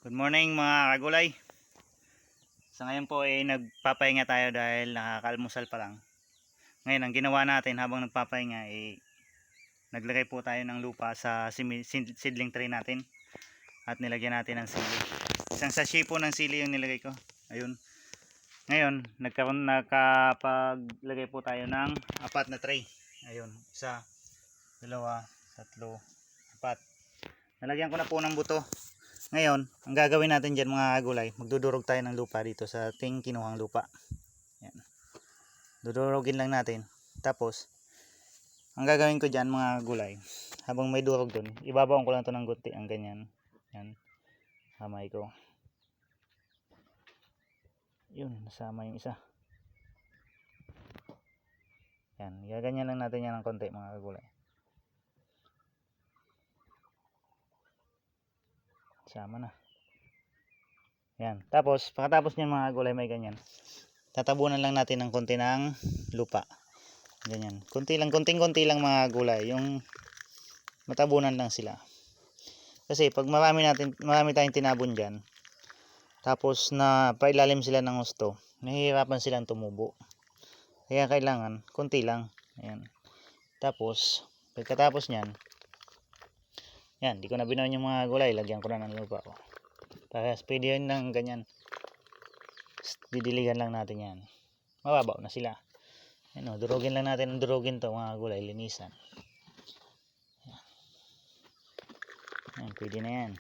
Good morning mga kagulay. Sa ngayon po ay nagpapahinga tayo dahil nakakaalmusal pa lang. Ngayon ang ginawa natin habang nagpapahinga ay naglagay po tayo ng lupa sa seedling tray natin at nilagyan natin ng sili. Isang sachet po ng sili yung nilagay ko. Ayun. Ngayon nakapaglagay po tayo ng 4 na tray. Ayun, 1, 2, 3, 4. Nalagyan ko na po ng buto. Ngayon, ang gagawin natin dyan mga gulay, magdudurog tayo ng lupa dito sa ating kinuhang lupa. Yan. Dudurogin lang natin. Tapos, ang gagawin ko dyan mga gulay, habang may durog dun, ibabaon ko lang ito ng gunti, ang ganyan. Yan. Kamay ko. Yun, nasama yung isa. Yan, gaganyan lang natin yan ng konti mga gulay. Sama na. Yan. Tapos, pagkatapos niyan mga gulay may ganyan. Tatabunan lang natin ng konti ng lupa. Ganyan. Konting-konti lang mga gulay. Yung matabunan lang sila. Kasi pag marami tayong tinabon diyan, tapos na pailalim sila ng husto, nahihirapan silang tumubo. Kaya kailangan konti lang. Ayan. Tapos, pagkatapos niyan, yan, di ko na binaon yung mga gulay, lagyan ko na ng lupa ko. Para pwede yun ng ganyan. Didiligan lang natin yan. Mababaw na sila. Ano, durugin lang natin ng durugin to mga gulay, linisan. Yan, pwede na yan.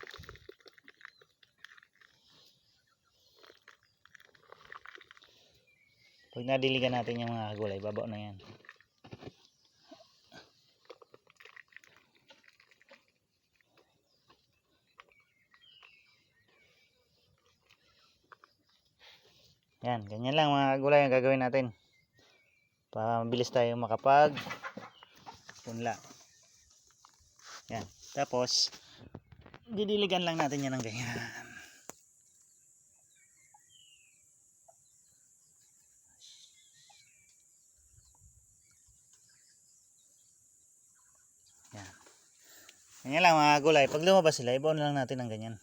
Pag nadiligan natin yung mga gulay, babaw na yan. Yan, ganyan lang mga gulay ang gagawin natin. Para mabilis tayo makapag punla. Yan, tapos didiligan lang natin yan ng ganyan. Yan. Ganyan lang mga gulay. Pag lumabas sila, ibaon lang natin ng ganyan.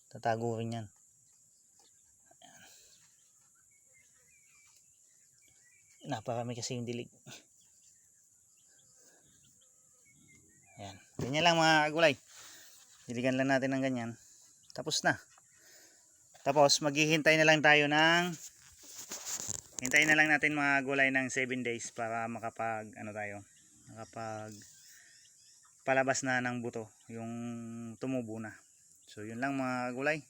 Tatago rin yan. Naparami kasi yung dilig. Ayan. Ganyan lang mga gulay. Diligan lang natin ng ganyan. Tapos na. Tapos maghihintay na lang tayo ng hintayin na lang natin mga gulay ng 7 days para makapag palabas na ng buto yung tumubo na. So yun lang mga gulay.